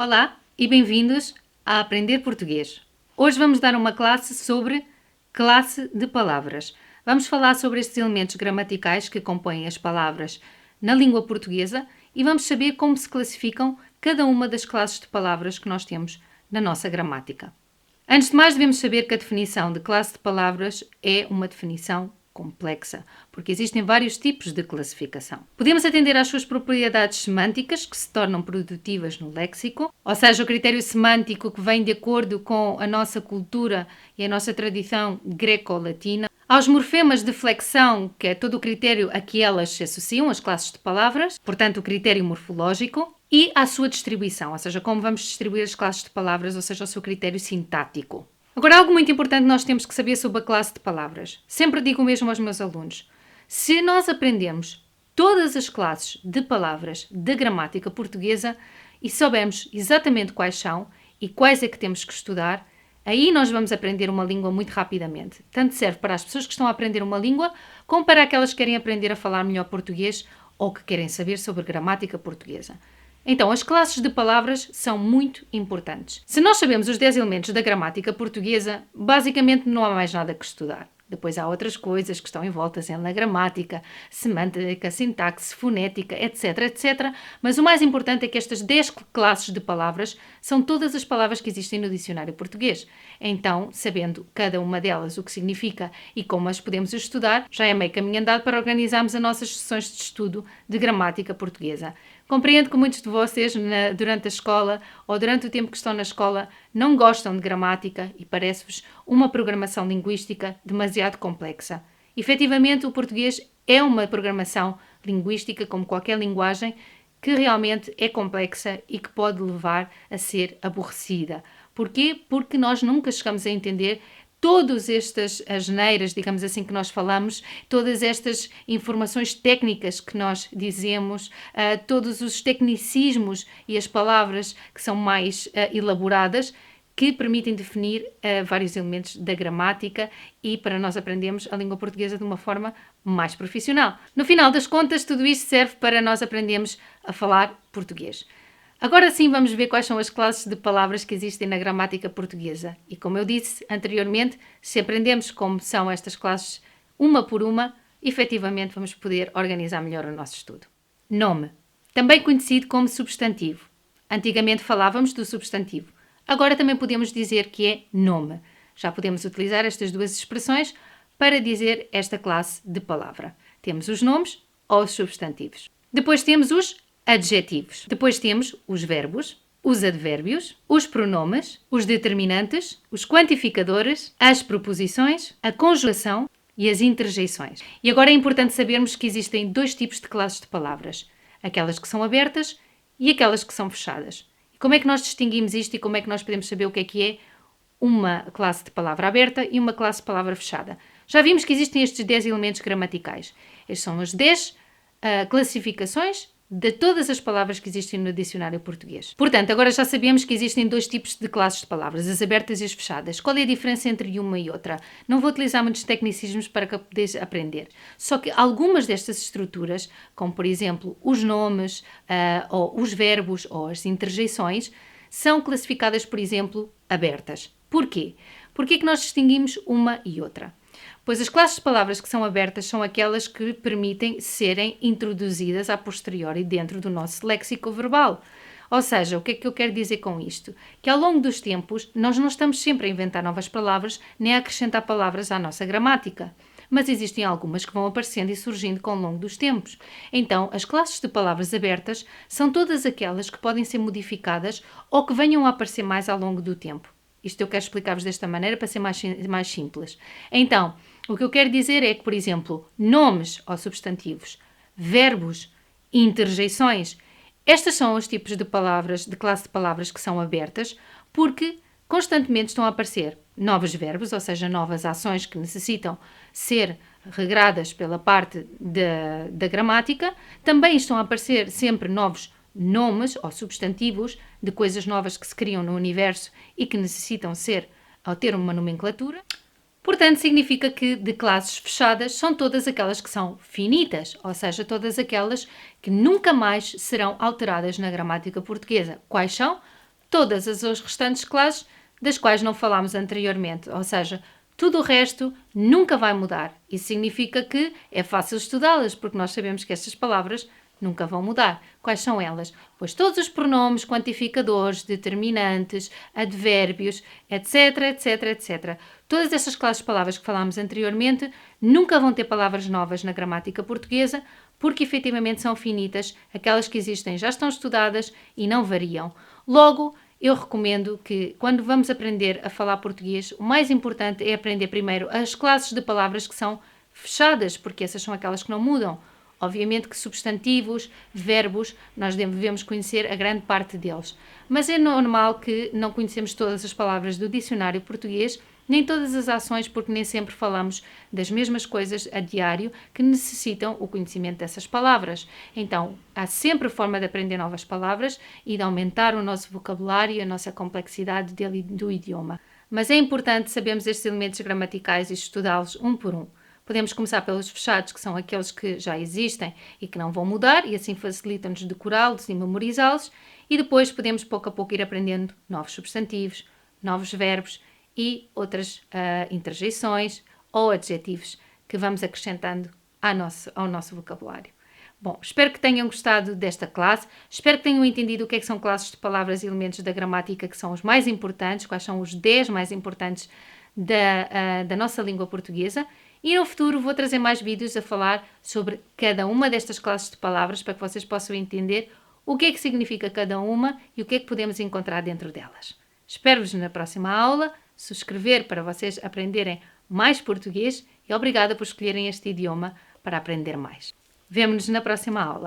Olá e bem-vindos a Aprender Português. Hoje vamos dar uma classe sobre classe de palavras. Vamos falar sobre estes elementos gramaticais que compõem as palavras na língua portuguesa e vamos saber como se classificam cada uma das classes de palavras que nós temos na nossa gramática. Antes de mais, devemos saber que a definição de classe de palavras é uma definição complexa, porque existem vários tipos de classificação. Podemos atender às suas propriedades semânticas, que se tornam produtivas no léxico, ou seja, o critério semântico que vem de acordo com a nossa cultura e a nossa tradição greco-latina, aos morfemas de flexão, que é todo o critério a que elas se associam, as classes de palavras, portanto, o critério morfológico, e à sua distribuição, ou seja, como vamos distribuir as classes de palavras, ou seja, ao seu critério sintático. Agora, algo muito importante nós temos que saber sobre a classe de palavras. Sempre digo o mesmo aos meus alunos. Se nós aprendemos todas as classes de palavras da gramática portuguesa e soubermos exatamente quais são e quais é que temos que estudar, aí nós vamos aprender uma língua muito rapidamente. Tanto serve para as pessoas que estão a aprender uma língua, como para aquelas que querem aprender a falar melhor português ou que querem saber sobre gramática portuguesa. Então, as classes de palavras são muito importantes. Se nós sabemos os 10 elementos da gramática portuguesa, basicamente não há mais nada que estudar. Depois há outras coisas que estão envoltas na gramática, semântica, sintaxe, fonética, etc, etc. Mas o mais importante é que estas 10 classes de palavras são todas as palavras que existem no dicionário português. Então, sabendo cada uma delas o que significa e como as podemos estudar, já é meio caminho andado para organizarmos as nossas sessões de estudo de gramática portuguesa. Compreendo que muitos de vocês, durante a escola ou durante o tempo que estão na escola, não gostam de gramática e parece-vos uma programação linguística demasiado complexa. Efetivamente, o português é uma programação linguística, como qualquer linguagem, que realmente é complexa e que pode levar a ser aborrecida. Porquê? Porque nós nunca chegamos a entender todas estas asneiras, digamos assim, que nós falamos, todas estas informações técnicas que nós dizemos, todos os tecnicismos e as palavras que são mais elaboradas, que permitem definir vários elementos da gramática e para nós aprendermos a língua portuguesa de uma forma mais profissional. No final das contas, tudo isto serve para nós aprendermos a falar português. Agora sim vamos ver quais são as classes de palavras que existem na gramática portuguesa. E como eu disse anteriormente, se aprendemos como são estas classes uma por uma, efetivamente vamos poder organizar melhor o nosso estudo. Nome, também conhecido como substantivo. Antigamente falávamos do substantivo. Agora também podemos dizer que é nome. Já podemos utilizar estas duas expressões para dizer esta classe de palavra. Temos os nomes ou os substantivos. Depois temos os adjetivos. Depois temos os verbos, os advérbios, os pronomes, os determinantes, os quantificadores, as preposições, a conjugação e as interjeições. E agora é importante sabermos que existem dois tipos de classes de palavras. Aquelas que são abertas e aquelas que são fechadas. E como é que nós distinguimos isto e como é que nós podemos saber o que é uma classe de palavra aberta e uma classe de palavra fechada? Já vimos que existem estes 10 elementos gramaticais. Estes são as 10 classificações de todas as palavras que existem no dicionário português. Portanto, agora já sabemos que existem dois tipos de classes de palavras, as abertas e as fechadas. Qual é a diferença entre uma e outra? Não vou utilizar muitos tecnicismos para que poderes aprender. Só que algumas destas estruturas, como por exemplo os nomes, ou os verbos, ou as interjeições, são classificadas, por exemplo, abertas. Porquê? Porquê é que nós distinguimos uma e outra? Pois as classes de palavras que são abertas são aquelas que permitem serem introduzidas a posteriori dentro do nosso léxico verbal. Ou seja, o que é que eu quero dizer com isto? Que ao longo dos tempos nós não estamos sempre a inventar novas palavras nem a acrescentar palavras à nossa gramática. Mas existem algumas que vão aparecendo e surgindo ao longo dos tempos. Então, as classes de palavras abertas são todas aquelas que podem ser modificadas ou que venham a aparecer mais ao longo do tempo. Isto eu quero explicar-vos desta maneira para ser mais simples. Então, o que eu quero dizer é que, por exemplo, nomes ou substantivos, verbos, interjeições, estes são os tipos de palavras, de classe de palavras que são abertas, porque constantemente estão a aparecer novos verbos, ou seja, novas ações que necessitam ser regradas pela parte da gramática. Também estão a aparecer sempre novos nomes ou substantivos de coisas novas que se criam no universo e que necessitam ser ou ter uma nomenclatura. Portanto, significa que de classes fechadas são todas aquelas que são finitas, ou seja, todas aquelas que nunca mais serão alteradas na gramática portuguesa. Quais são? todas as restantes classes das quais não falámos anteriormente, ou seja, tudo o resto nunca vai mudar. Isso significa que é fácil estudá-las, porque nós sabemos que estas palavras nunca vão mudar. Quais são elas? Pois todos os pronomes, quantificadores, determinantes, advérbios, etc, etc, etc. Todas estas classes de palavras que falámos anteriormente nunca vão ter palavras novas na gramática portuguesa, porque efetivamente são finitas, aquelas que existem já estão estudadas e não variam. Logo, eu recomendo que, quando vamos aprender a falar português, o mais importante é aprender primeiro as classes de palavras que são fechadas, porque essas são aquelas que não mudam. Obviamente que substantivos, verbos, nós devemos conhecer a grande parte deles. Mas é normal que não conhecemos todas as palavras do dicionário português, nem todas as ações, porque nem sempre falamos das mesmas coisas a diário que necessitam o conhecimento dessas palavras. Então, há sempre forma de aprender novas palavras e de aumentar o nosso vocabulário e a nossa complexidade do idioma. Mas é importante sabermos estes elementos gramaticais e estudá-los um por um. Podemos começar pelos fechados, que são aqueles que já existem e que não vão mudar, e assim facilita-nos decorá-los e memorizá-los, e depois podemos pouco a pouco ir aprendendo novos substantivos, novos verbos e outras interjeições ou adjetivos que vamos acrescentando ao nosso vocabulário. Bom, espero que tenham gostado desta classe, espero que tenham entendido o que são classes de palavras e elementos da gramática que são os mais importantes, quais são os 10 mais importantes da nossa língua portuguesa. E no futuro vou trazer mais vídeos a falar sobre cada uma destas classes de palavras para que vocês possam entender o que é que significa cada uma e o que é que podemos encontrar dentro delas. Espero-vos na próxima aula, subscrever para vocês aprenderem mais português e obrigada por escolherem este idioma para aprender mais. Vemo-nos na próxima aula.